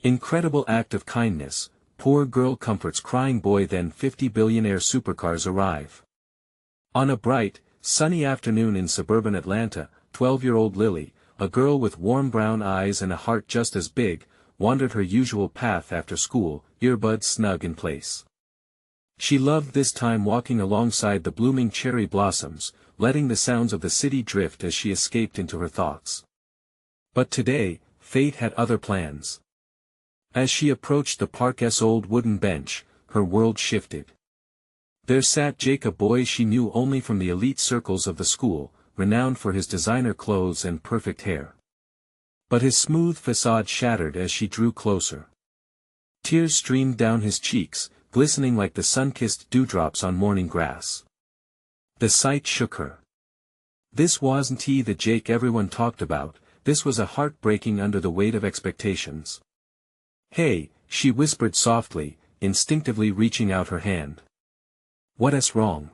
Incredible act of kindness, poor girl comforts crying boy. Then 50 billionaire supercars arrive. On a bright, sunny afternoon in suburban Atlanta, 12-year-old Lily, a girl with warm brown eyes and a heart just as big, wandered her usual path after school, earbuds snug in place. She loved this time walking alongside the blooming cherry blossoms, letting the sounds of the city drift as she escaped into her thoughts. But today, fate had other plans. As she approached the park's old wooden bench, her world shifted. There sat Jake, a boy she knew only from the elite circles of the school, renowned for his designer clothes and perfect hair. But his smooth facade shattered as she drew closer. Tears streamed down his cheeks, glistening like the sun-kissed dewdrops on morning grass. The sight shook her. This wasn't he the Jake everyone talked about, this was a heart breaking under the weight of expectations. "Hey," she whispered softly, instinctively reaching out her hand. "What's wrong?"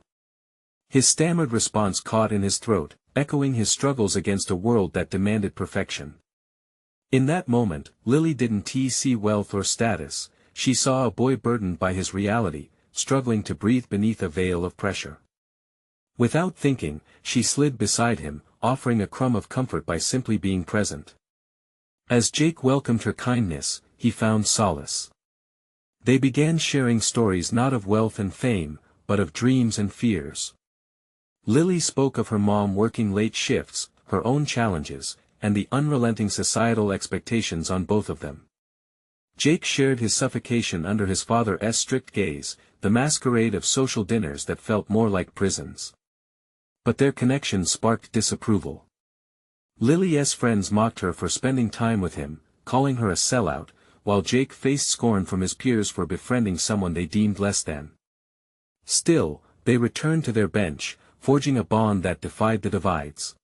His stammered response caught in his throat, echoing his struggles against a world that demanded perfection. In that moment, Lily didn't see wealth or status, she saw a boy burdened by his reality, struggling to breathe beneath a veil of pressure. Without thinking, she slid beside him, offering a crumb of comfort by simply being present. As Jake welcomed her kindness, he found solace. They began sharing stories not of wealth and fame, but of dreams and fears. Lily spoke of her mom working late shifts, her own challenges, and the unrelenting societal expectations on both of them. Jake shared his suffocation under his father's strict gaze, the masquerade of social dinners that felt more like prisons. But their connection sparked disapproval. Lily's friends mocked her for spending time with him, calling her a sellout, while Jake faced scorn from his peers for befriending someone they deemed less than. Still, they returned to their bench, forging a bond that defied the divides.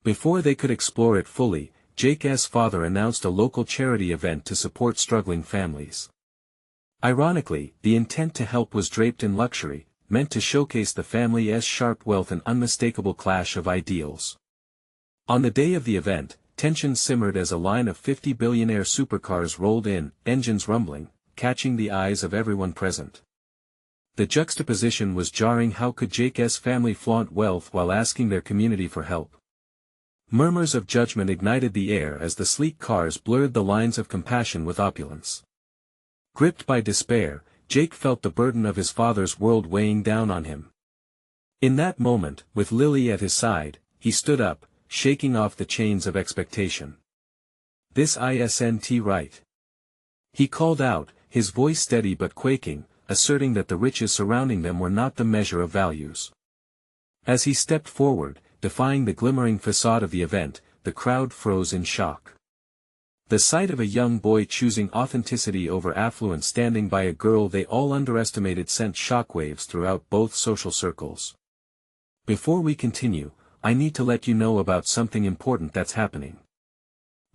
Before they could explore it fully, Jake's father announced a local charity event to support struggling families. Ironically, the intent to help was draped in luxury, meant to showcase the family's sharp wealth and unmistakable clash of ideals. On the day of the event, tension simmered as a line of 50 billionaire supercars rolled in, engines rumbling, catching the eyes of everyone present. The juxtaposition was jarring. How could Jake's family flaunt wealth while asking their community for help? Murmurs of judgment ignited the air as the sleek cars blurred the lines of compassion with opulence. Gripped by despair, Jake felt the burden of his father's world weighing down on him. In that moment, with Lily at his side, he stood up, shaking off the chains of expectation. "This isn't right." He called out, his voice steady but quaking, asserting that the riches surrounding them were not the measure of values. As he stepped forward, defying the glimmering facade of the event, the crowd froze in shock. The sight of a young boy choosing authenticity over affluence standing by a girl they all underestimated sent shockwaves throughout both social circles. Before we continue, I need to let you know about something important that's happening.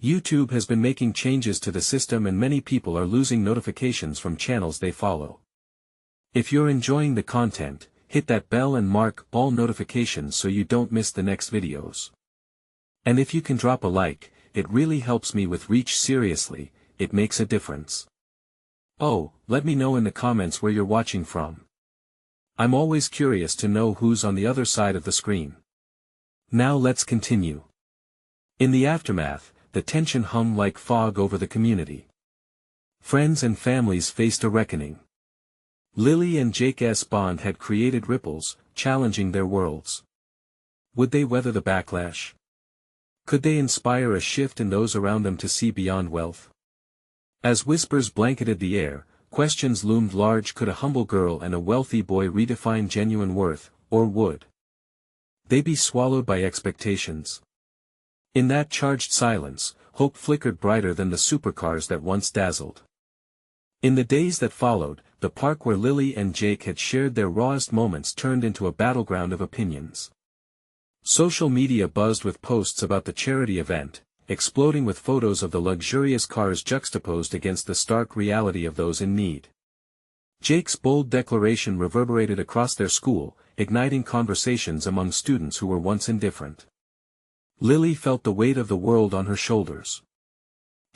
YouTube has been making changes to the system and many people are losing notifications from channels they follow. If you're enjoying the content, hit that bell and mark all notifications so you don't miss the next videos. And if you can drop a like, it really helps me with reach. Seriously, it makes a difference. Oh, let me know in the comments where you're watching from. I'm always curious to know who's on the other side of the screen. Now let's continue. In the aftermath, the tension hung like fog over the community. Friends and families faced a reckoning. Lily and Jake's bond had created ripples, challenging their worlds. Would they weather the backlash? Could they inspire a shift in those around them to see beyond wealth? As whispers blanketed the air, questions loomed large. Could a humble girl and a wealthy boy redefine genuine worth, or would they be swallowed by expectations? In that charged silence, hope flickered brighter than the supercars that once dazzled. In the days that followed, the park where Lily and Jake had shared their rawest moments turned into a battleground of opinions. Social media buzzed with posts about the charity event, exploding with photos of the luxurious cars juxtaposed against the stark reality of those in need. Jake's bold declaration reverberated across their school, igniting conversations among students who were once indifferent. Lily felt the weight of the world on her shoulders.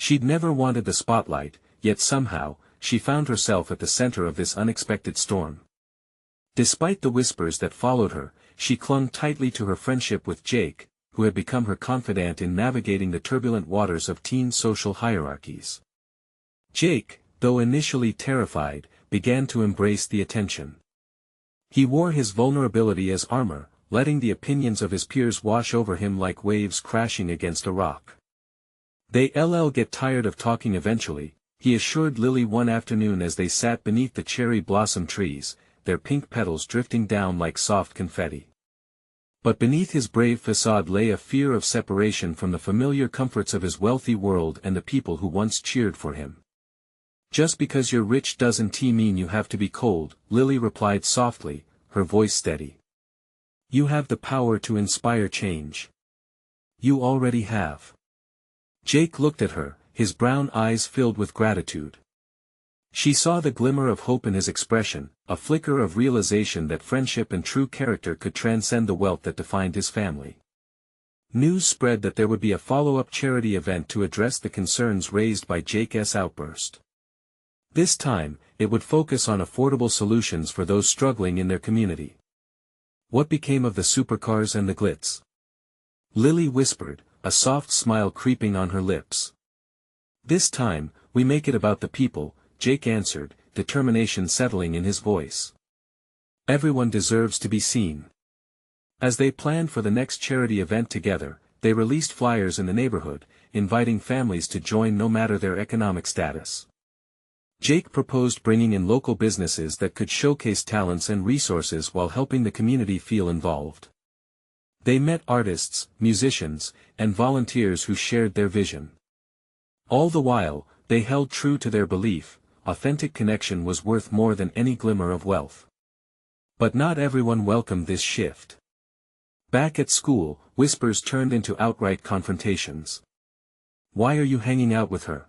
She'd never wanted the spotlight, yet somehow, she found herself at the center of this unexpected storm. Despite the whispers that followed her, she clung tightly to her friendship with Jake, who had become her confidant in navigating the turbulent waters of teen social hierarchies. Jake, though initially terrified, began to embrace the attention. He wore his vulnerability as armor, letting the opinions of his peers wash over him like waves crashing against a rock. "They'll get tired of talking eventually," he assured Lily one afternoon as they sat beneath the cherry blossom trees, their pink petals drifting down like soft confetti. But beneath his brave facade lay a fear of separation from the familiar comforts of his wealthy world and the people who once cheered for him. "Just because you're rich doesn't mean you have to be cold," Lily replied softly, her voice steady. "You have the power to inspire change. You already have." Jake looked at her, his brown eyes filled with gratitude. She saw the glimmer of hope in his expression, a flicker of realization that friendship and true character could transcend the wealth that defined his family. News spread that there would be a follow-up charity event to address the concerns raised by Jake's outburst. This time, it would focus on affordable solutions for those struggling in their community. "What became of the supercars and the glitz?" Lily whispered, a soft smile creeping on her lips. "This time, we make it about the people," Jake answered, determination settling in his voice. "Everyone deserves to be seen." As they planned for the next charity event together, they released flyers in the neighborhood, inviting families to join no matter their economic status. Jake proposed bringing in local businesses that could showcase talents and resources while helping the community feel involved. They met artists, musicians, and volunteers who shared their vision. All the while, they held true to their belief: authentic connection was worth more than any glimmer of wealth. But not everyone welcomed this shift. Back at school, whispers turned into outright confrontations. "Why are you hanging out with her?"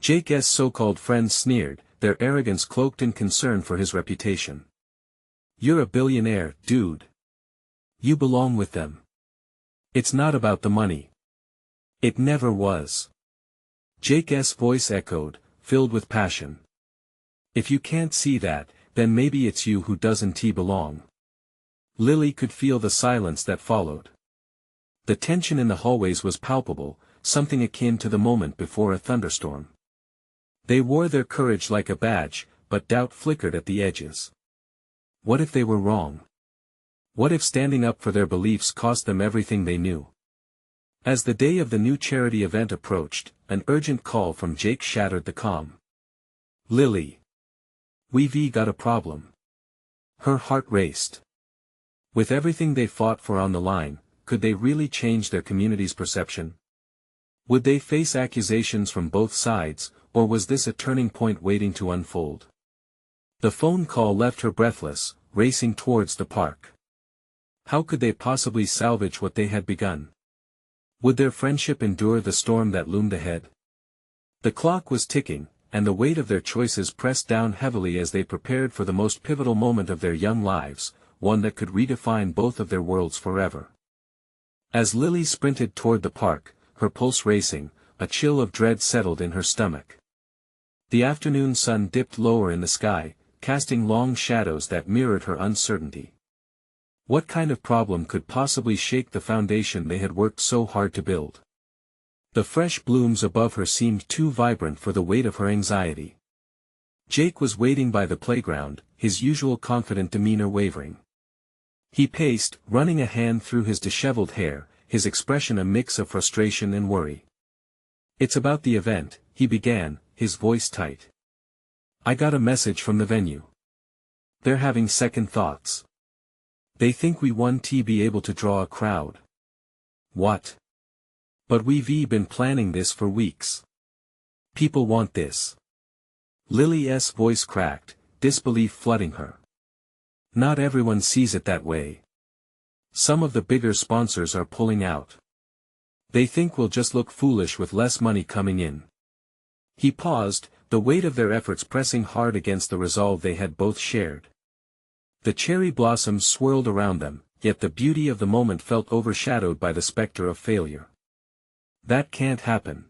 Jake's so-called friends sneered, their arrogance cloaked in concern for his reputation. "You're a billionaire, dude. You belong with them. It's not about the money." "It never was." Jake's voice echoed, filled with passion. "If you can't see that, then maybe it's you who doesn't belong." Lily could feel the silence that followed. The tension in the hallways was palpable, something akin to the moment before a thunderstorm. They wore their courage like a badge, but doubt flickered at the edges. What if they were wrong? What if standing up for their beliefs cost them everything they knew? As the day of the new charity event approached, an urgent call from Jake shattered the calm. "Lily. We've got a problem." Her heart raced. With everything they fought for on the line, could they really change their community's perception? Would they face accusations from both sides, or was this a turning point waiting to unfold? The phone call left her breathless, racing towards the park. How could they possibly salvage what they had begun? Would their friendship endure the storm that loomed ahead? The clock was ticking, and the weight of their choices pressed down heavily as they prepared for the most pivotal moment of their young lives, one that could redefine both of their worlds forever. As Lily sprinted toward the park, her pulse racing, a chill of dread settled in her stomach. The afternoon sun dipped lower in the sky, casting long shadows that mirrored her uncertainty. What kind of problem could possibly shake the foundation they had worked so hard to build? The fresh blooms above her seemed too vibrant for the weight of her anxiety. Jake was waiting by the playground, his usual confident demeanor wavering. He paced, running a hand through his disheveled hair, his expression a mix of frustration and worry. "It's about the event," he began, his voice tight. "I got a message from the venue. They're having second thoughts. They think we won't be able to draw a crowd." "What?" "But we've been planning this for weeks. People want this." Lily's voice cracked, disbelief flooding her. "Not everyone sees it that way. Some of the bigger sponsors are pulling out. They think we'll just look foolish with less money coming in." He paused, the weight of their efforts pressing hard against the resolve they had both shared. The cherry blossoms swirled around them, yet the beauty of the moment felt overshadowed by the specter of failure. "That can't happen.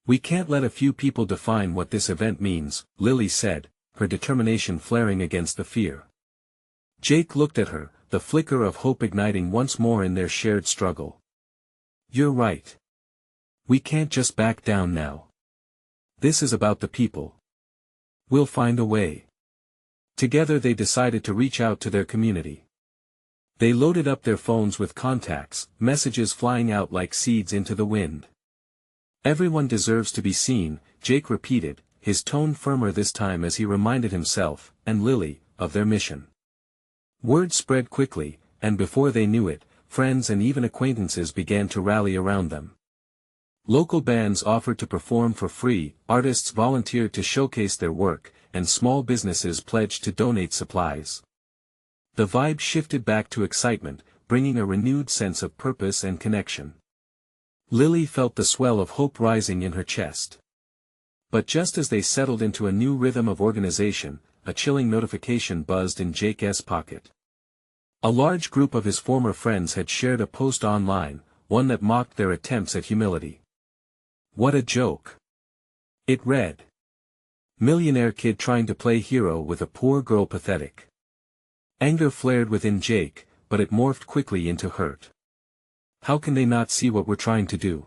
We can't let a few people define what this event means, Lily said, her determination flaring against the fear. Jake looked at her, the flicker of hope igniting once more in their shared struggle. You're right. We can't just back down now. This is about the people. We'll find a way. Together they decided to reach out to their community. They loaded up their phones with contacts, messages flying out like seeds into the wind. Everyone deserves to be seen, Jake repeated, his tone firmer this time as he reminded himself, and Lily, of their mission. Word spread quickly, and before they knew it, friends and even acquaintances began to rally around them. Local bands offered to perform for free, artists volunteered to showcase their work, and small businesses pledged to donate supplies. The vibe shifted back to excitement, bringing a renewed sense of purpose and connection. Lily felt the swell of hope rising in her chest. But just as they settled into a new rhythm of organization, a chilling notification buzzed in Jake's pocket. A large group of his former friends had shared a post online, one that mocked their attempts at humility. What a joke. It read. Millionaire kid trying to play hero with a poor girl pathetic. Anger flared within Jake, but it morphed quickly into hurt. How can they not see what we're trying to do?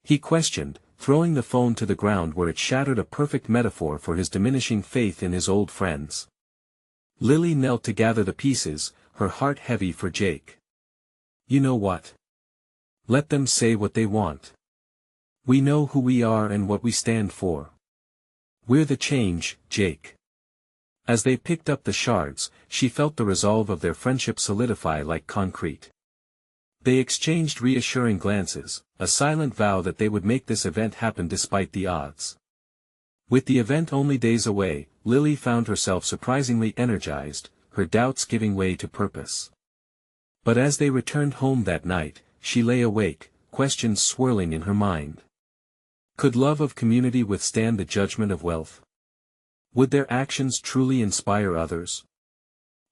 He questioned, throwing the phone to the ground where it shattered, a perfect metaphor for his diminishing faith in his old friends. Lily knelt to gather the pieces, her heart heavy for Jake. You know what? Let them say what they want. We know who we are and what we stand for. We're the change, Jake. As they picked up the shards, she felt the resolve of their friendship solidify like concrete. They exchanged reassuring glances, a silent vow that they would make this event happen despite the odds. With the event only days away, Lily found herself surprisingly energized, her doubts giving way to purpose. But as they returned home that night, she lay awake, questions swirling in her mind. Could love of community withstand the judgment of wealth? Would their actions truly inspire others?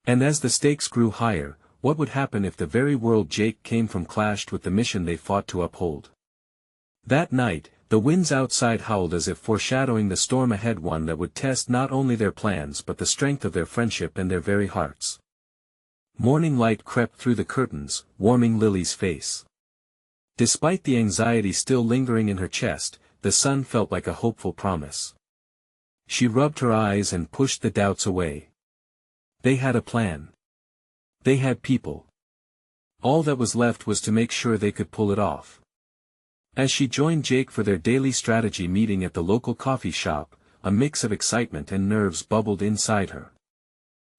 And as the stakes grew higher, what would happen if the very world Jake came from clashed with the mission they fought to uphold? That night, the winds outside howled as if foreshadowing the storm ahead, one that would test not only their plans but the strength of their friendship and their very hearts. Morning light crept through the curtains, warming Lily's face. Despite the anxiety still lingering in her chest, the sun felt like a hopeful promise. She rubbed her eyes and pushed the doubts away. They had a plan. They had people. All that was left was to make sure they could pull it off. As she joined Jake for their daily strategy meeting at the local coffee shop, a mix of excitement and nerves bubbled inside her.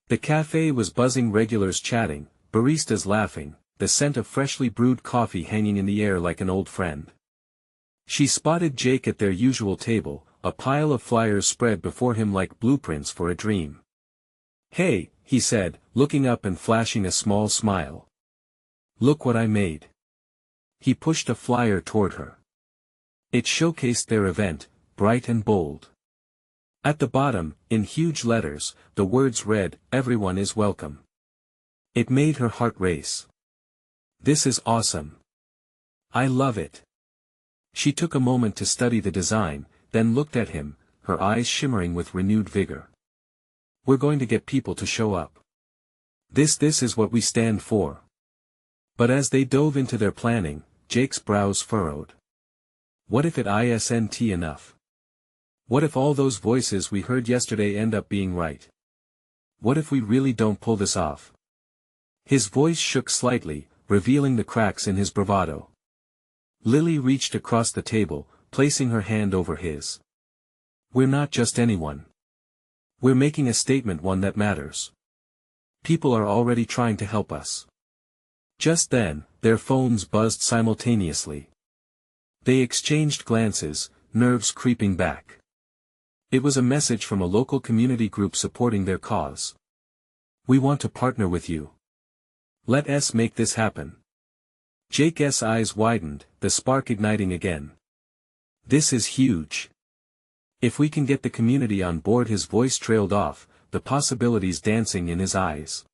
The cafe was buzzing, regulars chatting, baristas laughing, the scent of freshly brewed coffee hanging in the air like an old friend. She spotted Jake at their usual table, a pile of flyers spread before him like blueprints for a dream. Hey, he said, looking up and flashing a small smile. Look what I made. He pushed a flyer toward her. It showcased their event, bright and bold. At the bottom, in huge letters, the words read, "Everyone is welcome." It made her heart race. This is awesome. I love it. She took a moment to study the design, then looked at him, her eyes shimmering with renewed vigor. We're going to get people to show up. This is what we stand for. But as they dove into their planning, Jake's brows furrowed. What if it isn't enough? What if all those voices we heard yesterday end up being right? What if we really don't pull this off? His voice shook slightly, revealing the cracks in his bravado. Lily reached across the table, placing her hand over his. We're not just anyone. We're making a statement, one that matters. People are already trying to help us. Just then, their phones buzzed simultaneously. They exchanged glances, nerves creeping back. It was a message from a local community group supporting their cause. We want to partner with you. Let us make this happen. Jake's eyes widened, the spark igniting again. This is huge. If we can get the community on board, his voice trailed off, the possibilities dancing in his eyes.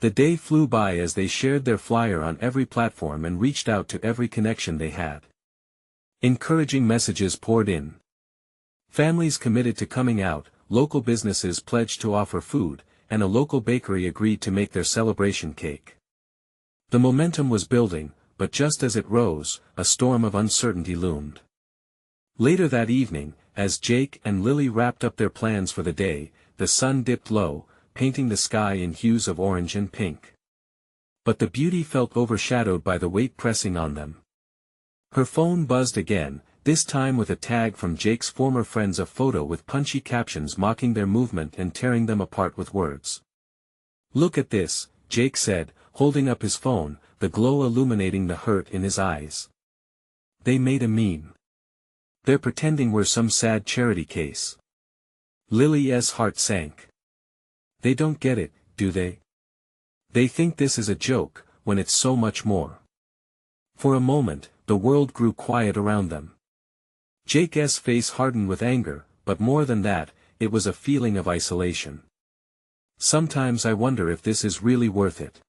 The day flew by as they shared their flyer on every platform and reached out to every connection they had. Encouraging messages poured in. Families committed to coming out, local businesses pledged to offer food, and a local bakery agreed to make their celebration cake. The momentum was building, but just as it rose, a storm of uncertainty loomed. Later that evening, as Jake and Lily wrapped up their plans for the day, the sun dipped low, painting the sky in hues of orange and pink. But the beauty felt overshadowed by the weight pressing on them. Her phone buzzed again, this time with a tag from Jake's former friends, a photo with punchy captions mocking their movement and tearing them apart with words. "Look at this," Jake said, holding up his phone, the glow illuminating the hurt in his eyes. "They made a meme. They're pretending we're some sad charity case." Lily's heart sank. They don't get it, do they? They think this is a joke, when it's so much more. For a moment, the world grew quiet around them. Jake's face hardened with anger, but more than that, it was a feeling of isolation. "Sometimes I wonder if this is really worth it."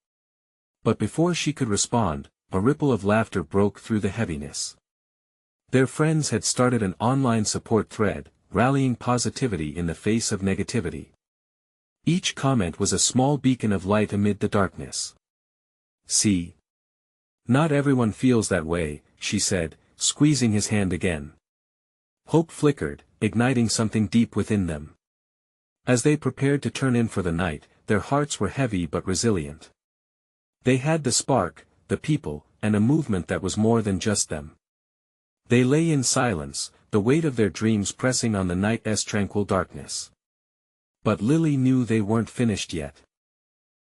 But before she could respond, a ripple of laughter broke through the heaviness. Their friends had started an online support thread, rallying positivity in the face of negativity. Each comment was a small beacon of light amid the darkness. "See? Not everyone feels that way," she said, squeezing his hand again. Hope flickered, igniting something deep within them. As they prepared to turn in for the night, their hearts were heavy but resilient. They had the spark, the people, and a movement that was more than just them. They lay in silence, the weight of their dreams pressing on the night's tranquil darkness. But Lily knew they weren't finished yet.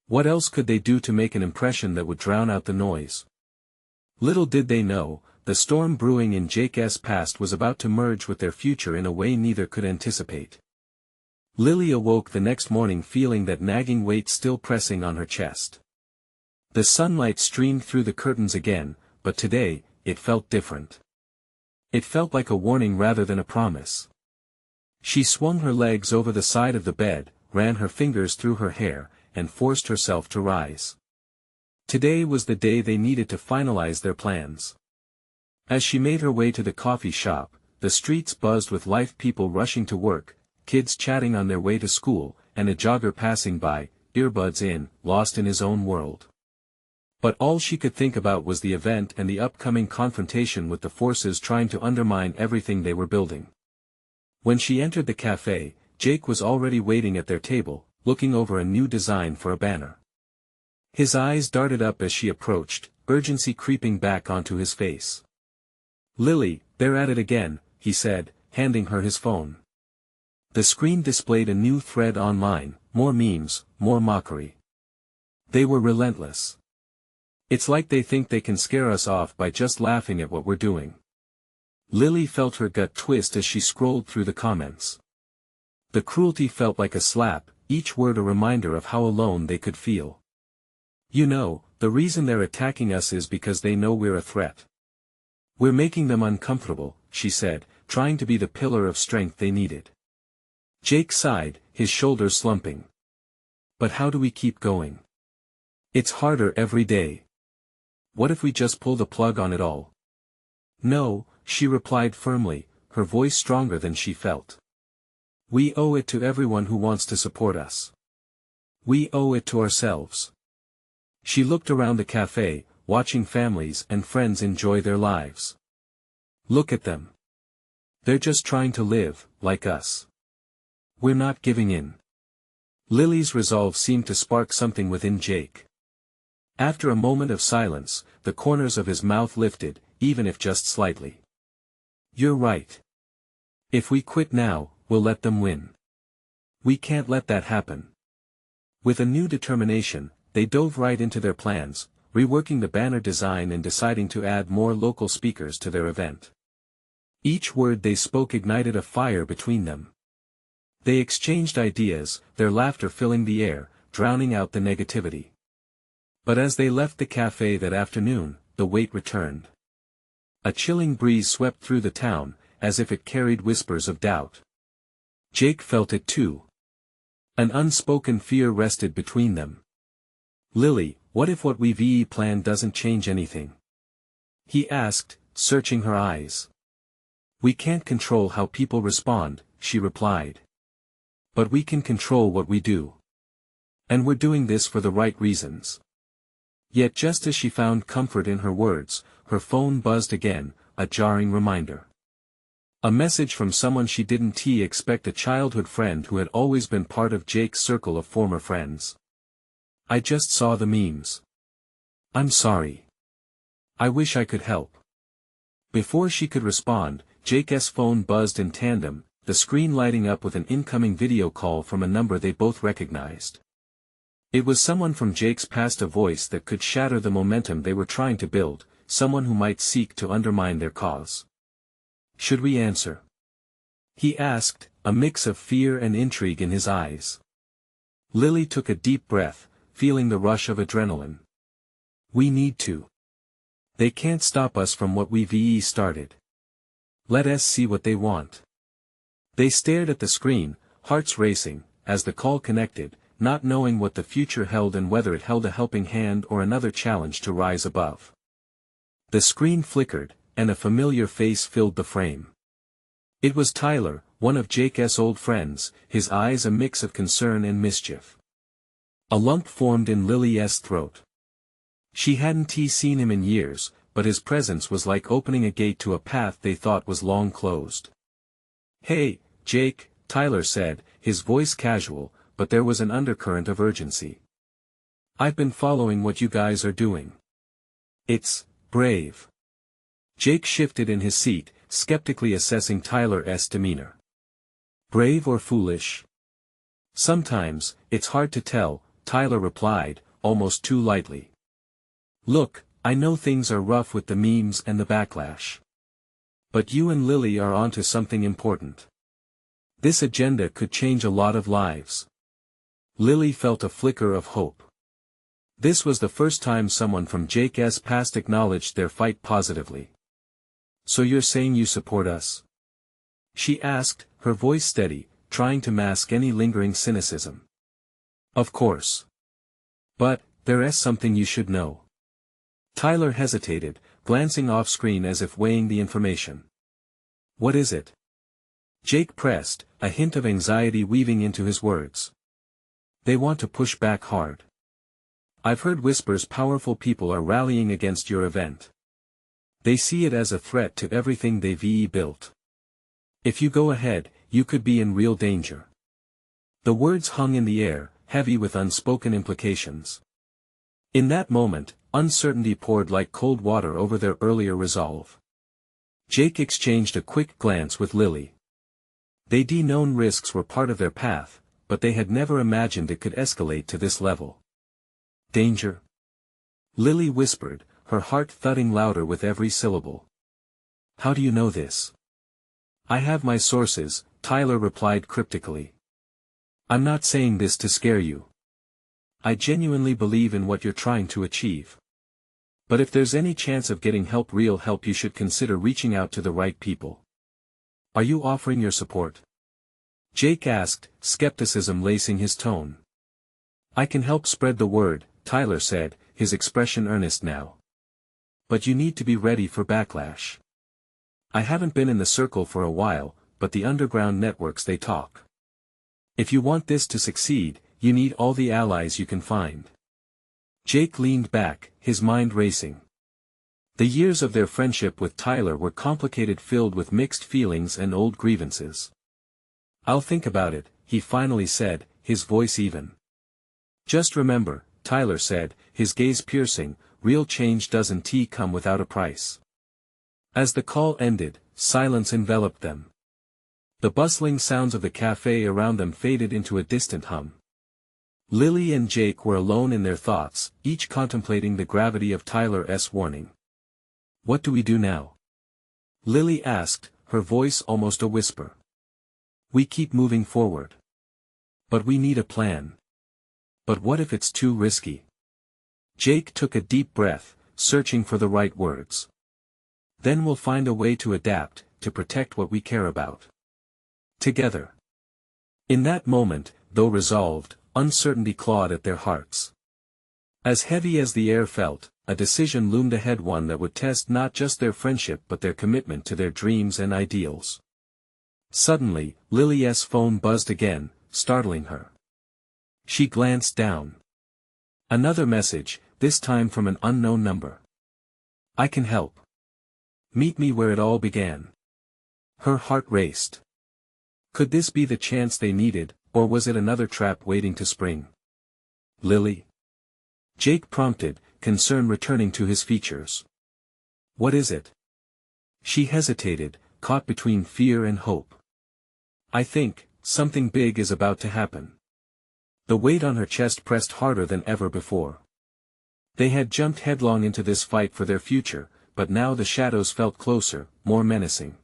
What else could they do to make an impression that would drown out the noise? Little did they know, the storm brewing in Jake's past was about to merge with their future in a way neither could anticipate. Lily awoke the next morning feeling that nagging weight still pressing on her chest. The sunlight streamed through the curtains again, but today, it felt different. It felt like a warning rather than a promise. She swung her legs over the side of the bed, ran her fingers through her hair, and forced herself to rise. Today was the day they needed to finalize their plans. As she made her way to the coffee shop, the streets buzzed with life, people rushing to work, kids chatting on their way to school, and a jogger passing by, earbuds in, lost in his own world. But all she could think about was the event and the upcoming confrontation with the forces trying to undermine everything they were building. When she entered the cafe, Jake was already waiting at their table, looking over a new design for a banner. His eyes darted up as she approached, urgency creeping back onto his face. "Lily, they're at it again," he said, handing her his phone. The screen displayed a new thread online, more memes, more mockery. They were relentless. "It's like they think they can scare us off by just laughing at what we're doing." Lily felt her gut twist as she scrolled through the comments. The cruelty felt like a slap, each word a reminder of how alone they could feel. "You know, the reason they're attacking us is because they know we're a threat. We're making them uncomfortable," she said, trying to be the pillar of strength they needed. Jake sighed, his shoulders slumping. "But how do we keep going? It's harder every day. What if we just pull the plug on it all?" "No," she replied firmly, her voice stronger than she felt. "We owe it to everyone who wants to support us. We owe it to ourselves." She looked around the cafe, watching families and friends enjoy their lives. "Look at them. They're just trying to live, like us. We're not giving in." Lily's resolve seemed to spark something within Jake. After a moment of silence, the corners of his mouth lifted, even if just slightly. "You're right. If we quit now, we'll let them win. We can't let that happen." With a new determination, they dove right into their plans, reworking the banner design and deciding to add more local speakers to their event. Each word they spoke ignited a fire between them. They exchanged ideas, their laughter filling the air, drowning out the negativity. But as they left the cafe that afternoon, the weight returned. A chilling breeze swept through the town, as if it carried whispers of doubt. Jake felt it too. An unspoken fear rested between them. "Lily, what if what we've planned doesn't change anything?" he asked, searching her eyes. We can't control how people respond, she replied. But we can control what we do. And we're doing this for the right reasons. Yet just as she found comfort in her words, her phone buzzed again, a jarring reminder. A message from someone she didn't expect, a childhood friend who had always been part of Jake's circle of former friends. I just saw the memes. I'm sorry. I wish I could help. Before she could respond, Jake's phone buzzed in tandem, the screen lighting up with an incoming video call from a number they both recognized. It was someone from Jake's past, a voice that could shatter the momentum they were trying to build, someone who might seek to undermine their cause. Should we answer? He asked, a mix of fear and intrigue in his eyes. Lily took a deep breath, feeling the rush of adrenaline. We need to. They can't stop us from what we've started. Let us see what they want. They stared at the screen, hearts racing, as the call connected, not knowing what the future held and whether it held a helping hand or another challenge to rise above. The screen flickered, and a familiar face filled the frame. It was Tyler, one of Jake's old friends, his eyes a mix of concern and mischief. A lump formed in Lily's throat. She hadn't seen him in years, but his presence was like opening a gate to a path they thought was long closed. Hey, Jake, Tyler said, his voice casual, but there was an undercurrent of urgency. I've been following what you guys are doing. It's brave. Jake shifted in his seat, skeptically assessing Tyler's demeanor. Brave or foolish? Sometimes, it's hard to tell, Tyler replied, almost too lightly. Look, I know things are rough with the memes and the backlash. But you and Lily are onto something important. This agenda could change a lot of lives. Lily felt a flicker of hope. This was the first time someone from Jake's past acknowledged their fight positively. So you're saying you support us? She asked, her voice steady, trying to mask any lingering cynicism. Of course. But, there's something you should know. Tyler hesitated, glancing off-screen as if weighing the information. What is it? Jake pressed, a hint of anxiety weaving into his words. They want to push back hard. I've heard whispers powerful people are rallying against your event. They see it as a threat to everything they've built. If you go ahead, you could be in real danger. The words hung in the air, heavy with unspoken implications. In that moment, uncertainty poured like cold water over their earlier resolve. Jake exchanged a quick glance with Lily. They'd known risks were part of their path, but they had never imagined it could escalate to this level. Danger? Lily whispered, her heart thudding louder with every syllable. How do you know this? I have my sources, Tyler replied cryptically. I'm not saying this to scare you. I genuinely believe in what you're trying to achieve. But if there's any chance of getting help, real help, you should consider reaching out to the right people. Are you offering your support? Jake asked, skepticism lacing his tone. I can help spread the word, Tyler said, his expression earnest now. But you need to be ready for backlash. I haven't been in the circle for a while, but the underground networks, they talk. If you want this to succeed, you need all the allies you can find. Jake leaned back, his mind racing. The years of their friendship with Tyler were complicated, filled with mixed feelings and old grievances. I'll think about it, he finally said, his voice even. Just remember, Tyler said, his gaze piercing, real change doesn't come without a price. As the call ended, silence enveloped them. The bustling sounds of the cafe around them faded into a distant hum. Lily and Jake were alone in their thoughts, each contemplating the gravity of Tyler's warning. What do we do now? Lily asked, her voice almost a whisper. We keep moving forward. But we need a plan. But what if it's too risky? Jake took a deep breath, searching for the right words. Then we'll find a way to adapt, to protect what we care about. Together. In that moment, though resolved, uncertainty clawed at their hearts. As heavy as the air felt, a decision loomed ahead, one that would test not just their friendship but their commitment to their dreams and ideals. Suddenly, Lily's phone buzzed again, startling her. She glanced down. Another message, this time from an unknown number. I can help. Meet me where it all began. Her heart raced. Could this be the chance they needed, or was it another trap waiting to spring? Lily? Jake prompted, concern returning to his features. What is it? She hesitated, caught between fear and hope. I think, something big is about to happen. The weight on her chest pressed harder than ever before. They had jumped headlong into this fight for their future, but now the shadows felt closer, more menacing.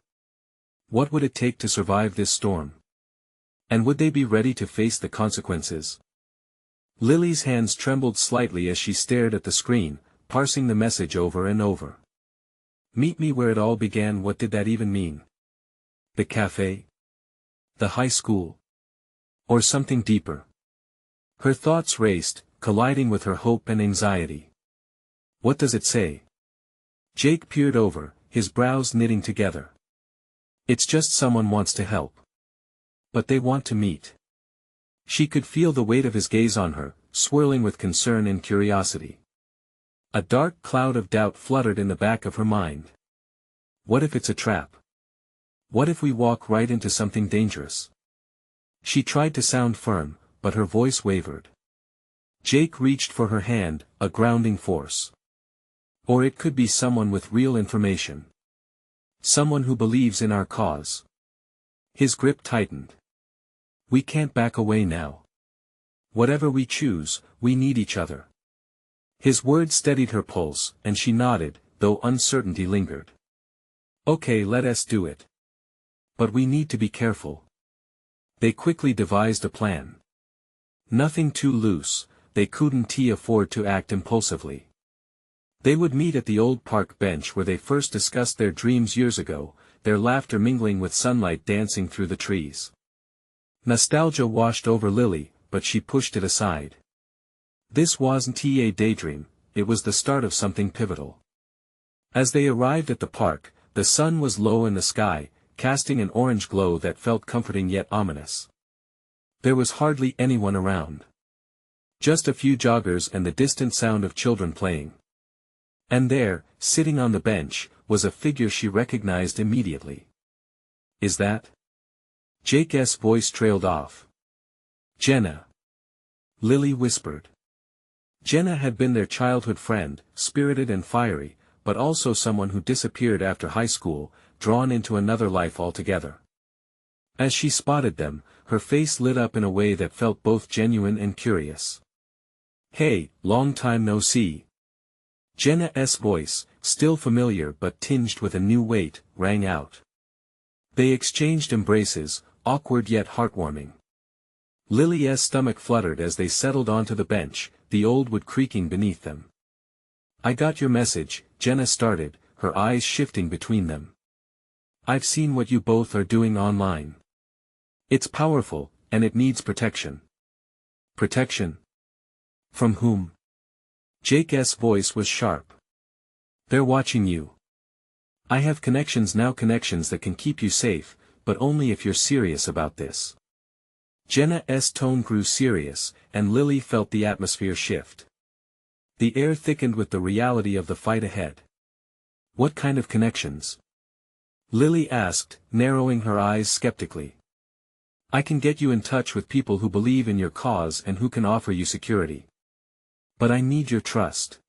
What would it take to survive this storm? And would they be ready to face the consequences? Lily's hands trembled slightly as she stared at the screen, parsing the message over and over. Meet me where it all began. What did that even mean? The cafe? The high school? Or something deeper? Her thoughts raced, colliding with her hope and anxiety. What does it say? Jake peered over, his brows knitting together. It's just someone wants to help. But they want to meet. She could feel the weight of his gaze on her, swirling with concern and curiosity. A dark cloud of doubt fluttered in the back of her mind. What if it's a trap? What if we walk right into something dangerous? She tried to sound firm, but her voice wavered. Jake reached for her hand, a grounding force. Or it could be someone with real information. Someone who believes in our cause. His grip tightened. We can't back away now. Whatever we choose, we need each other. His words steadied her pulse, and she nodded, though uncertainty lingered. Okay, let us do it. But we need to be careful. They quickly devised a plan. Nothing too loose, they couldn't afford to act impulsively. They would meet at the old park bench where they first discussed their dreams years ago, their laughter mingling with sunlight dancing through the trees. Nostalgia washed over Lily, but she pushed it aside. This wasn't a daydream, it was the start of something pivotal. As they arrived at the park, the sun was low in the sky, casting an orange glow that felt comforting yet ominous. There was hardly anyone around. Just a few joggers and the distant sound of children playing. And there, sitting on the bench, was a figure she recognized immediately. Is that? Jake's voice trailed off. Jenna. Lily whispered. Jenna had been their childhood friend, spirited and fiery, but also someone who disappeared after high school, drawn into another life altogether. As she spotted them, her face lit up in a way that felt both genuine and curious. Hey, long time no see. Jenna's voice, still familiar but tinged with a new weight, rang out. They exchanged embraces, awkward yet heartwarming. Lily's stomach fluttered as they settled onto the bench, the old wood creaking beneath them. I got your message, Jenna started, her eyes shifting between them. I've seen what you both are doing online. It's powerful, and it needs protection. Protection? From whom? Jake's voice was sharp. They're watching you. I have connections now, connections that can keep you safe, but only if you're serious about this. Jenna's tone grew serious, and Lily felt the atmosphere shift. The air thickened with the reality of the fight ahead. What kind of connections? Lily asked, narrowing her eyes skeptically. I can get you in touch with people who believe in your cause and who can offer you security. But I need your trust.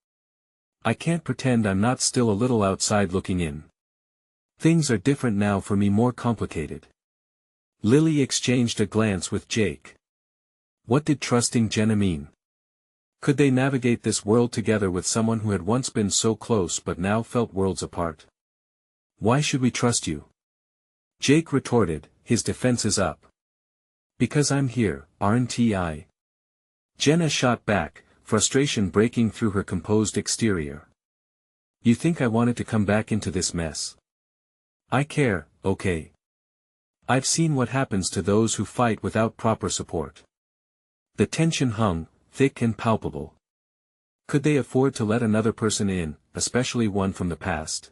I can't pretend I'm not still a little outside looking in. Things are different now for me, more complicated. Lily exchanged a glance with Jake. What did trusting Jenna mean? Could they navigate this world together with someone who had once been so close but now felt worlds apart? Why should we trust you? Jake retorted, his defenses up. Because I'm here, aren't I? Jenna shot back, frustration breaking through her composed exterior. You think I wanted to come back into this mess? I care, okay. I've seen what happens to those who fight without proper support. The tension hung, thick and palpable. Could they afford to let another person in, especially one from the past?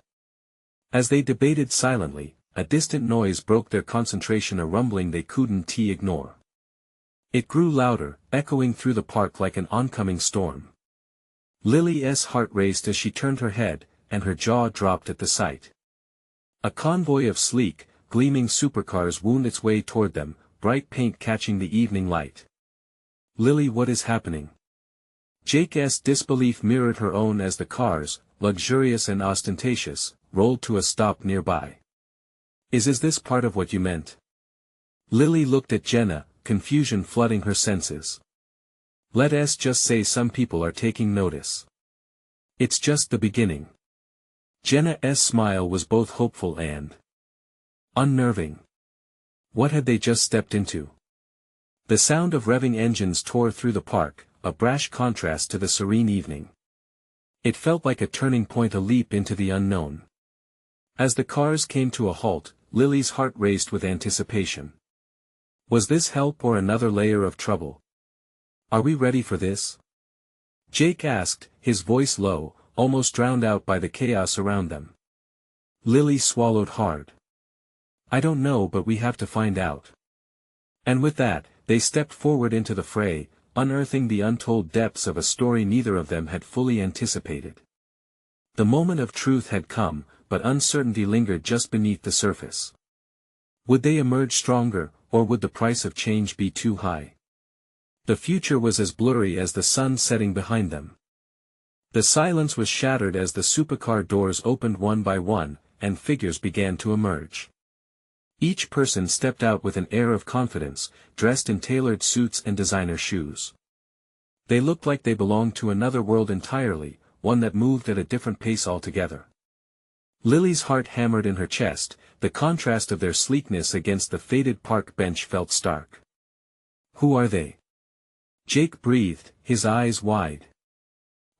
As they debated silently, a distant noise broke their concentration, a rumbling they couldn't ignore. It grew louder, echoing through the park like an oncoming storm. Lily's heart raced as she turned her head, and her jaw dropped at the sight. A convoy of sleek, gleaming supercars wound its way toward them, bright paint catching the evening light. "Lily, what is happening?" Jake's disbelief mirrored her own as the cars, luxurious and ostentatious, rolled to a stop nearby. Is this part of what you meant?" Lily looked at Jenna, confusion flooding her senses. "Let's just say some people are taking notice. It's just the beginning." Jenna's smile was both hopeful and unnerving. What had they just stepped into? The sound of revving engines tore through the park, a brash contrast to the serene evening. It felt like a turning point, a leap into the unknown. As the cars came to a halt, Lily's heart raced with anticipation. Was this help or another layer of trouble? "Are we ready for this?" Jake asked, his voice low, almost drowned out by the chaos around them. Lily swallowed hard. "I don't know, but we have to find out." And with that, they stepped forward into the fray, unearthing the untold depths of a story neither of them had fully anticipated. The moment of truth had come, but uncertainty lingered just beneath the surface. Would they emerge stronger, or would the price of change be too high? The future was as blurry as the sun setting behind them. The silence was shattered as the supercar doors opened one by one, and figures began to emerge. Each person stepped out with an air of confidence, dressed in tailored suits and designer shoes. They looked like they belonged to another world entirely, one that moved at a different pace altogether. Lily's heart hammered in her chest, the contrast of their sleekness against the faded park bench felt stark. "Who are they?" Jake breathed, his eyes wide.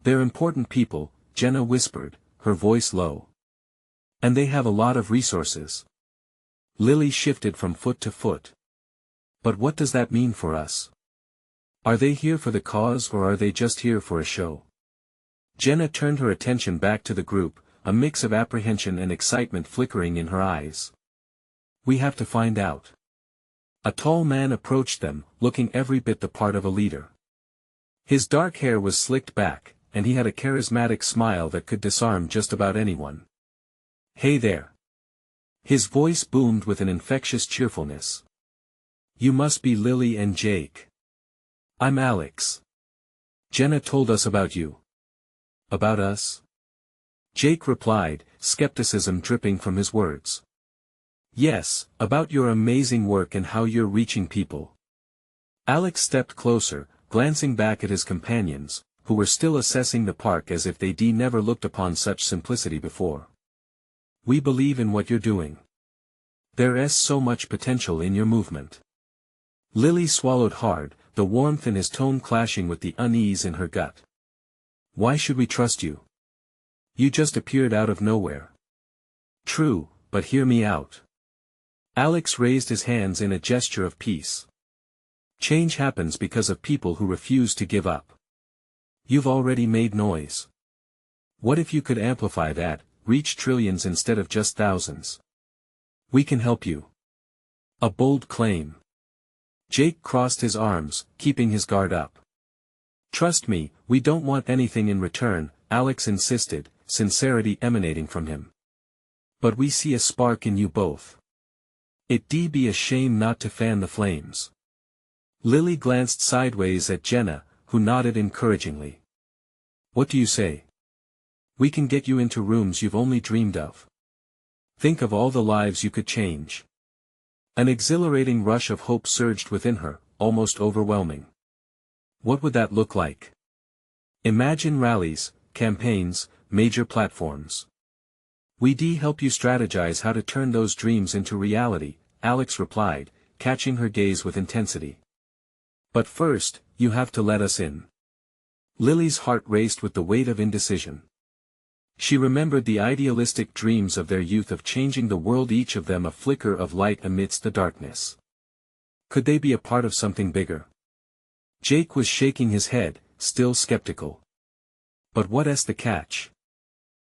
"They're important people," Jenna whispered, her voice low. "And they have a lot of resources." Lily shifted from foot to foot. "But what does that mean for us? Are they here for the cause or are they just here for a show?" Jenna turned her attention back to the group, a mix of apprehension and excitement flickering in her eyes. "We have to find out." A tall man approached them, looking every bit the part of a leader. His dark hair was slicked back, and he had a charismatic smile that could disarm just about anyone. "Hey there." His voice boomed with an infectious cheerfulness. "You must be Lily and Jake." "I'm Alex. Jenna told us about you." "About us?" Jake replied, skepticism dripping from his words. "Yes, about your amazing work and how you're reaching people." Alex stepped closer, glancing back at his companions, who were still assessing the park as if they'd never looked upon such simplicity before. "We believe in what you're doing. There's so much potential in your movement." Lily swallowed hard, the warmth in his tone clashing with the unease in her gut. "Why should we trust you? You just appeared out of nowhere." "True, but hear me out." Alex raised his hands in a gesture of peace. "Change happens because of people who refuse to give up. You've already made noise. What if you could amplify that, reach trillions instead of just thousands? We can help you." A bold claim. Jake crossed his arms, keeping his guard up. "Trust me, we don't want anything in return," Alex insisted, sincerity emanating from him. "But we see a spark in you both. It'd be a shame not to fan the flames." Lily glanced sideways at Jenna, who nodded encouragingly. "What do you say? We can get you into rooms you've only dreamed of. Think of all the lives you could change." An exhilarating rush of hope surged within her, almost overwhelming. What would that look like? Imagine rallies, campaigns, major platforms. "We'd help you strategize how to turn those dreams into reality," Alex replied, catching her gaze with intensity. "But first, you have to let us in." Lily's heart raced with the weight of indecision. She remembered the idealistic dreams of their youth of changing the world, each of them a flicker of light amidst the darkness. Could they be a part of something bigger? Jake was shaking his head, still skeptical. But what's the catch?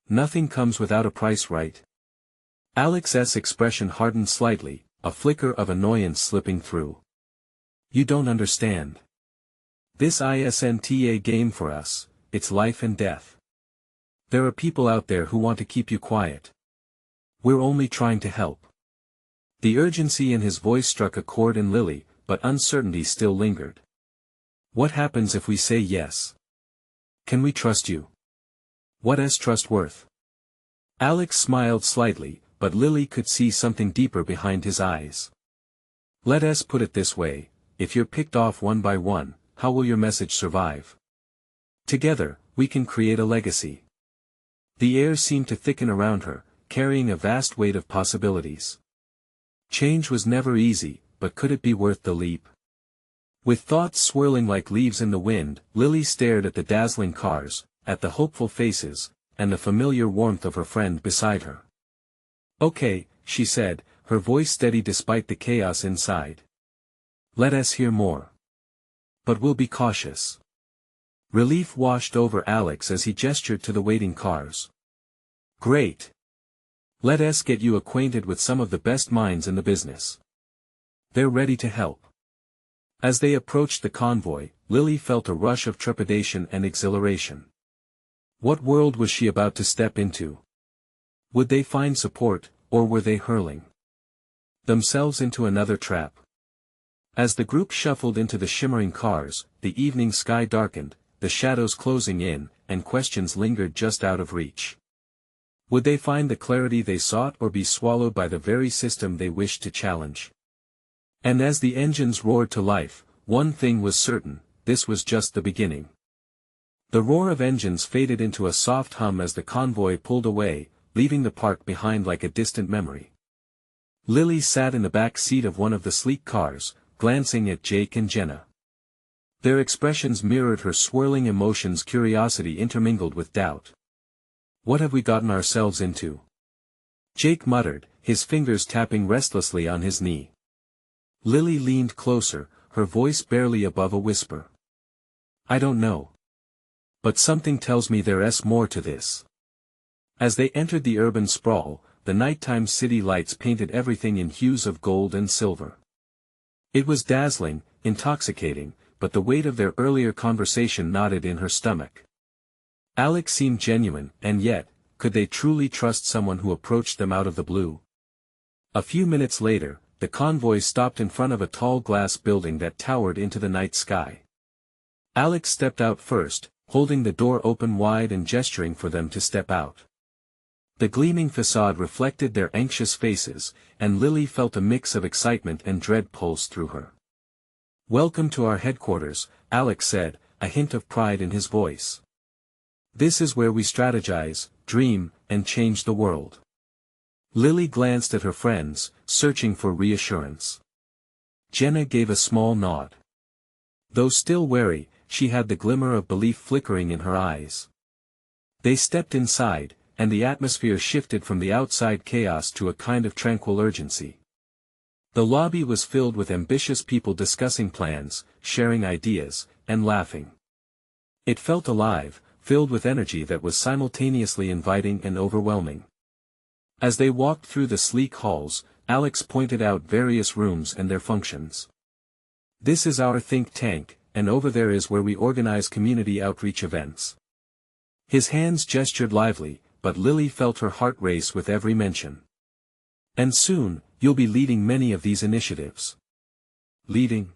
Nothing comes without a price, right? Alex's expression hardened slightly, a flicker of annoyance slipping through. You don't understand. This isn't a game for us, it's life and death. There are people out there who want to keep you quiet. We're only trying to help. The urgency in his voice struck a chord in Lily, but uncertainty still lingered. What happens if we say yes? Can we trust you? What is trust worth? Alex smiled slightly, but Lily could see something deeper behind his eyes. Let us put it this way, if you're picked off one by one, how will your message survive? Together, we can create a legacy. The air seemed to thicken around her, carrying a vast weight of possibilities. Change was never easy, but could it be worth the leap? With thoughts swirling like leaves in the wind, Lily stared at the dazzling cars, at the hopeful faces, and the familiar warmth of her friend beside her. Okay, she said, her voice steady despite the chaos inside. Let us hear more. But we'll be cautious. Relief washed over Alex as he gestured to the waiting cars. Great. Let us get you acquainted with some of the best minds in the business. They're ready to help. As they approached the convoy, Lily felt a rush of trepidation and exhilaration. What world was she about to step into? Would they find support, or were they hurling themselves into another trap? As the group shuffled into the shimmering cars, the evening sky darkened, the shadows closing in, and questions lingered just out of reach. Would they find the clarity they sought or be swallowed by the very system they wished to challenge? And as the engines roared to life, one thing was certain, this was just the beginning. The roar of engines faded into a soft hum as the convoy pulled away, leaving the park behind like a distant memory. Lily sat in the back seat of one of the sleek cars, glancing at Jake and Jenna. Their expressions mirrored her swirling emotions, curiosity intermingled with doubt. What have we gotten ourselves into? Jake muttered, his fingers tapping restlessly on his knee. Lily leaned closer, her voice barely above a whisper. I don't know. But something tells me there's more to this. As they entered the urban sprawl, the nighttime city lights painted everything in hues of gold and silver. It was dazzling, intoxicating, but the weight of their earlier conversation knotted in her stomach. Alex seemed genuine, and yet, could they truly trust someone who approached them out of the blue? A few minutes later, the convoy stopped in front of a tall glass building that towered into the night sky. Alex stepped out first, holding the door open wide and gesturing for them to step out. The gleaming facade reflected their anxious faces, and Lily felt a mix of excitement and dread pulse through her. Welcome to our headquarters, Alex said, a hint of pride in his voice. This is where we strategize, dream, and change the world. Lily glanced at her friends, searching for reassurance. Jenna gave a small nod. Though still wary, she had the glimmer of belief flickering in her eyes. They stepped inside, and the atmosphere shifted from the outside chaos to a kind of tranquil urgency. The lobby was filled with ambitious people discussing plans, sharing ideas, and laughing. It felt alive, filled with energy that was simultaneously inviting and overwhelming. As they walked through the sleek halls, Alex pointed out various rooms and their functions. This is our think tank, and over there is where we organize community outreach events. His hands gestured lively, but Lily felt her heart race with every mention. And soon, you'll be leading many of these initiatives. Leading?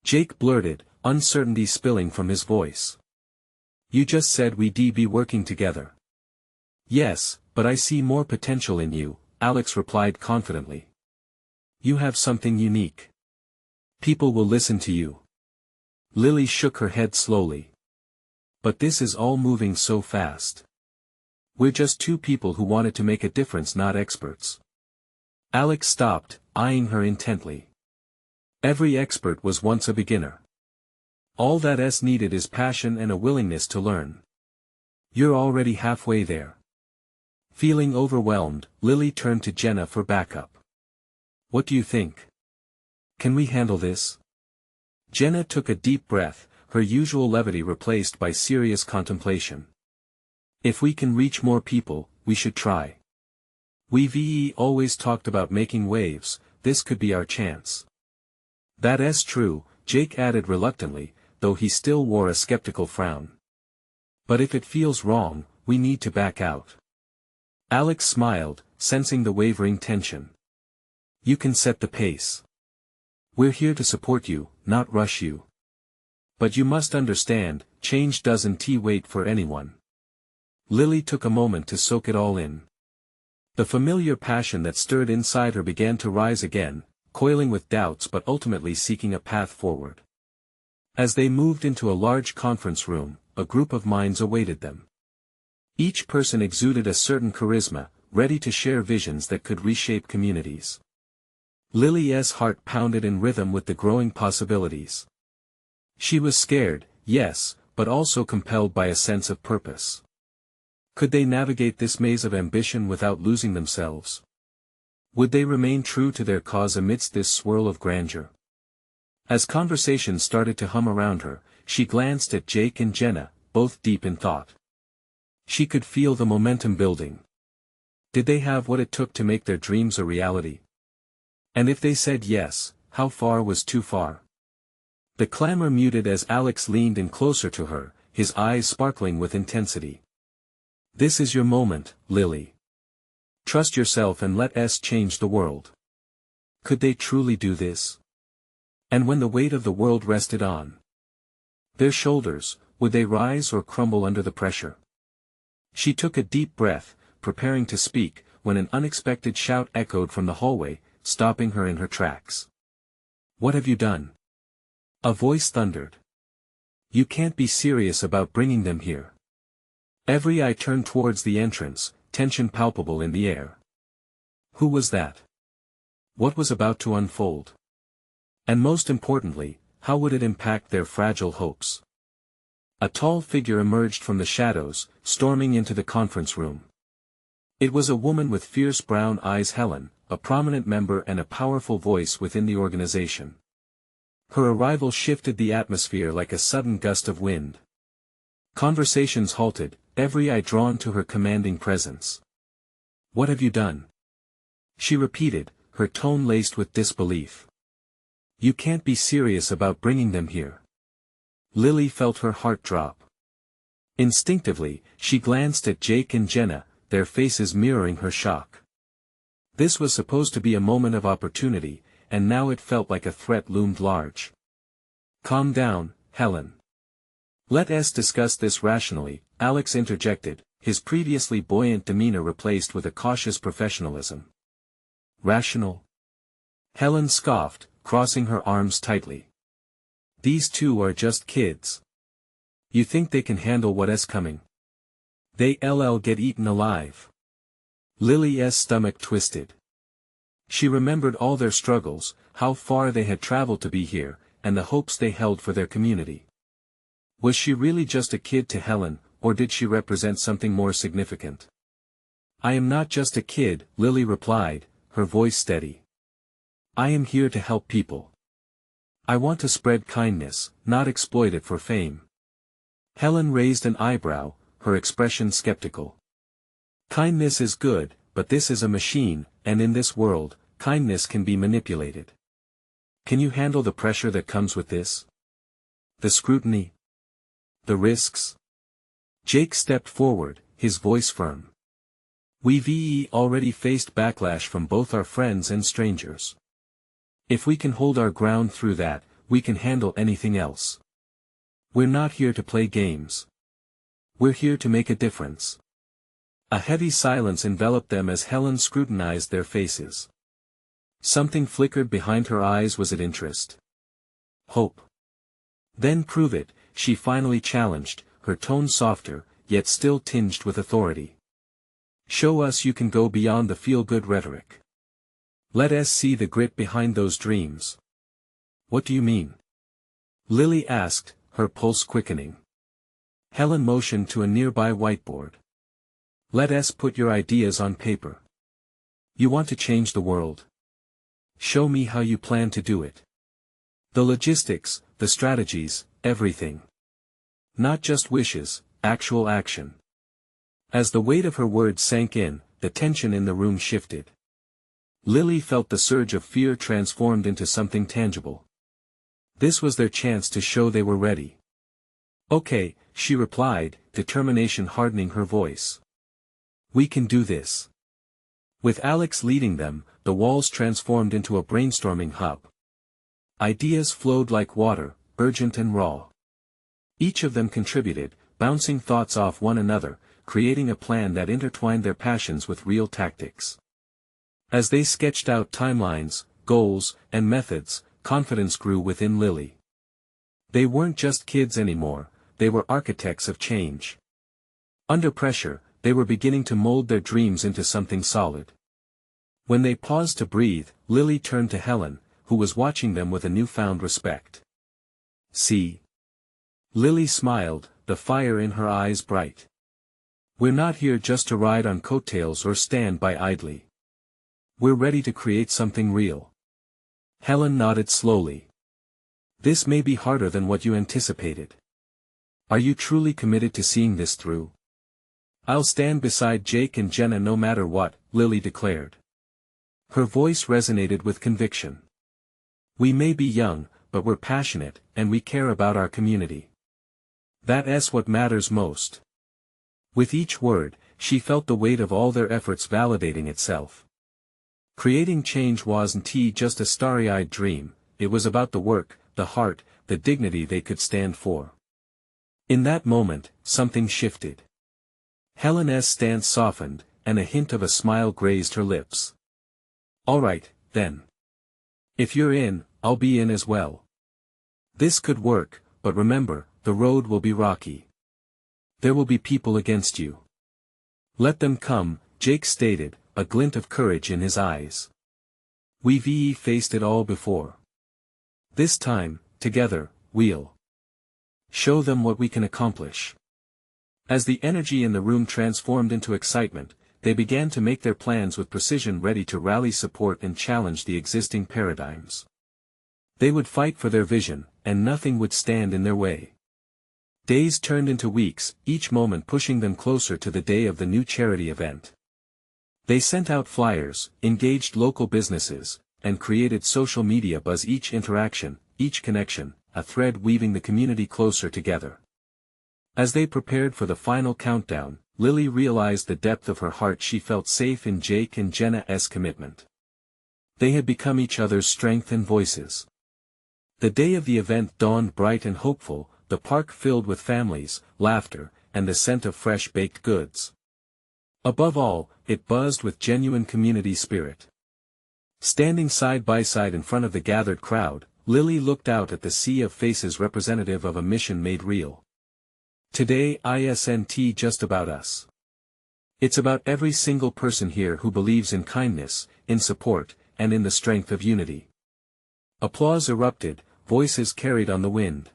Jake blurted, uncertainty spilling from his voice. You just said we'd be working together. Yes, but I see more potential in you, Alex replied confidently. You have something unique. People will listen to you. Lily shook her head slowly. But this is all moving so fast. We're just two people who wanted to make a difference, not experts. Alex stopped, eyeing her intently. Every expert was once a beginner. All that's needed is passion and a willingness to learn. You're already halfway there. Feeling overwhelmed, Lily turned to Jenna for backup. What do you think? Can we handle this? Jenna took a deep breath, her usual levity replaced by serious contemplation. If we can reach more people, we should try. We've always talked about making waves, this could be our chance. That's true, Jake added reluctantly, though he still wore a skeptical frown. But if it feels wrong, we need to back out. Alex smiled, sensing the wavering tension. You can set the pace. We're here to support you, not rush you. But you must understand, change doesn't wait for anyone. Lily took a moment to soak it all in. The familiar passion that stirred inside her began to rise again, coiling with doubts but ultimately seeking a path forward. As they moved into a large conference room, a group of minds awaited them. Each person exuded a certain charisma, ready to share visions that could reshape communities. Lily's heart pounded in rhythm with the growing possibilities. She was scared, yes, but also compelled by a sense of purpose. Could they navigate this maze of ambition without losing themselves? Would they remain true to their cause amidst this swirl of grandeur? As conversation started to hum around her, she glanced at Jake and Jenna, both deep in thought. She could feel the momentum building. Did they have what it took to make their dreams a reality? And if they said yes, how far was too far? The clamor muted as Alex leaned in closer to her, his eyes sparkling with intensity. This is your moment, Lily. Trust yourself and let us change the world. Could they truly do this? And when the weight of the world rested on their shoulders, would they rise or crumble under the pressure? She took a deep breath, preparing to speak, when an unexpected shout echoed from the hallway, stopping her in her tracks. What have you done? A voice thundered. You can't be serious about bringing them here. Every eye turned towards the entrance, tension palpable in the air. Who was that? What was about to unfold? And most importantly, how would it impact their fragile hopes? A tall figure emerged from the shadows, storming into the conference room. It was a woman with fierce brown eyes, Helen, a prominent member and a powerful voice within the organization. Her arrival shifted the atmosphere like a sudden gust of wind. Conversations halted, every eye drawn to her commanding presence. What have you done? She repeated, her tone laced with disbelief. You can't be serious about bringing them here. Lily felt her heart drop. Instinctively, she glanced at Jake and Jenna, their faces mirroring her shock. This was supposed to be a moment of opportunity, and now it felt like a threat loomed large. Calm down, Helen. Let us discuss this rationally, Alex interjected, his previously buoyant demeanor replaced with a cautious professionalism. Rational? Helen scoffed, crossing her arms tightly. These two are just kids. You think they can handle what's coming? They'll get eaten alive. Lily's stomach twisted. She remembered all their struggles, how far they had traveled to be here, and the hopes they held for their community. Was she really just a kid to Helen, or did she represent something more significant? I am not just a kid, Lily replied, her voice steady. I am here to help people. I want to spread kindness, not exploit it for fame. Helen raised an eyebrow, her expression skeptical. Kindness is good, but this is a machine, and in this world, kindness can be manipulated. Can you handle the pressure that comes with this? The scrutiny? The risks? Jake stepped forward, his voice firm. We've already faced backlash from both our friends and strangers. If we can hold our ground through that, we can handle anything else. We're not here to play games. We're here to make a difference. A heavy silence enveloped them as Helen scrutinized their faces. Something flickered behind her eyes. Was it interest? Hope? Then prove it, she finally challenged, her tone softer, yet still tinged with authority. Show us you can go beyond the feel-good rhetoric. Let us see the grit behind those dreams. What do you mean? Lily asked, her pulse quickening. Helen motioned to a nearby whiteboard. Let us put your ideas on paper. You want to change the world. Show me how you plan to do it. The logistics, the strategies, everything. Not just wishes, actual action. As the weight of her words sank in, the tension in the room shifted. Lily felt the surge of fear transformed into something tangible. This was their chance to show they were ready. "Okay," she replied, determination hardening her voice. "We can do this." With Alex leading them, the walls transformed into a brainstorming hub. Ideas flowed like water, urgent and raw. Each of them contributed, bouncing thoughts off one another, creating a plan that intertwined their passions with real tactics. As they sketched out timelines, goals, and methods, confidence grew within Lily. They weren't just kids anymore, they were architects of change. Under pressure, they were beginning to mold their dreams into something solid. When they paused to breathe, Lily turned to Helen, who was watching them with a newfound respect. "See?" Lily smiled, the fire in her eyes bright. "We're not here just to ride on coattails or stand by idly. We're ready to create something real." Helen nodded slowly. "This may be harder than what you anticipated. Are you truly committed to seeing this through?" "I'll stand beside Jake and Jenna no matter what," Lily declared. Her voice resonated with conviction. "We may be young, but we're passionate, and we care about our community. That's what matters most." With each word, she felt the weight of all their efforts validating itself. Creating change wasn't just a starry-eyed dream, it was about the work, the heart, the dignity they could stand for. In that moment, something shifted. Helen's stance softened, and a hint of a smile grazed her lips. "All right, then. If you're in, I'll be in as well. This could work, but remember, the road will be rocky. There will be people against you." "Let them come," Jake stated, a glint of courage in his eyes. "We've faced it all before. This time, together, we'll show them what we can accomplish." As the energy in the room transformed into excitement, they began to make their plans with precision, ready to rally support and challenge the existing paradigms. They would fight for their vision, and nothing would stand in their way. Days turned into weeks, each moment pushing them closer to the day of the new charity event. They sent out flyers, engaged local businesses, and created social media buzz. Each interaction, each connection, a thread weaving the community closer together. As they prepared for the final countdown, Lily realized the depth of her heart. She felt safe in Jake and Jenna's commitment. They had become each other's strength and voices. The day of the event dawned bright and hopeful, the park filled with families, laughter, and the scent of fresh baked goods. Above all, it buzzed with genuine community spirit. Standing side by side in front of the gathered crowd, Lily looked out at the sea of faces representative of a mission made real. Today isn't just about us. It's about every single person here who believes in kindness, in support, and in the strength of unity. Applause erupted, voices carried on the wind.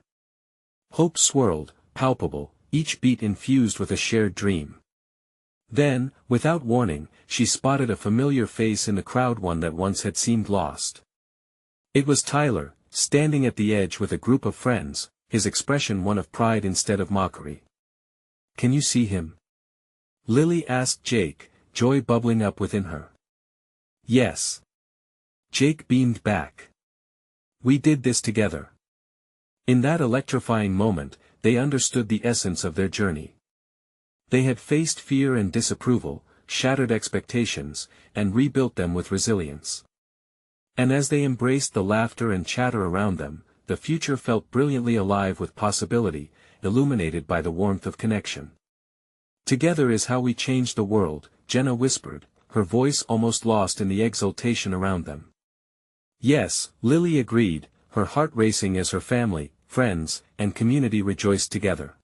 Hope swirled, palpable, each beat infused with a shared dream. Then, without warning, she spotted a familiar face in the crowd, one that once had seemed lost. It was Tyler, standing at the edge with a group of friends, his expression one of pride instead of mockery. "Can you see him?" Lily asked Jake, joy bubbling up within her. "Yes." Jake beamed back. "We did this together." In that electrifying moment, they understood the essence of their journey. They had faced fear and disapproval, shattered expectations, and rebuilt them with resilience. And as they embraced the laughter and chatter around them, the future felt brilliantly alive with possibility, illuminated by the warmth of connection. "Together is how we change the world," Jenna whispered, her voice almost lost in the exultation around them. "Yes," Lily agreed, her heart racing as her family, friends, and community rejoiced together.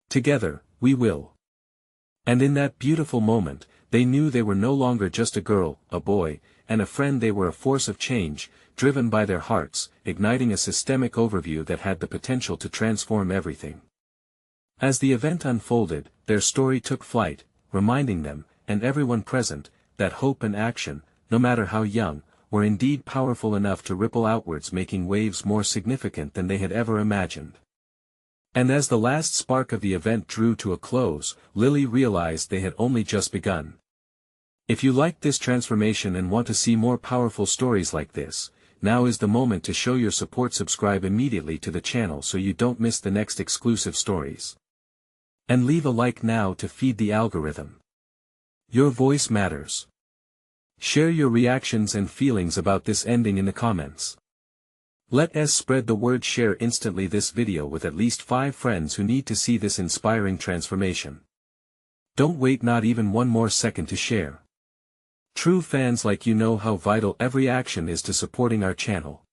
"Together, we will." And in that beautiful moment, they knew they were no longer just a girl, a boy, and a friend. They were a force of change, driven by their hearts, igniting a systemic overview that had the potential to transform everything. As the event unfolded, their story took flight, reminding them, and everyone present, that hope and action, no matter how young, were indeed powerful enough to ripple outwards, making waves more significant than they had ever imagined. And as the last spark of the event drew to a close, Lily realized they had only just begun. If you liked this transformation and want to see more powerful stories like this, now is the moment to show your support. Subscribe immediately to the channel so you don't miss the next exclusive stories. And leave a like now to feed the algorithm. Your voice matters. Share your reactions and feelings about this ending in the comments. Let us spread the word. Share instantly this video with at least 5 friends who need to see this inspiring transformation. Don't wait not even one more second to share. True fans like you know how vital every action is to supporting our channel.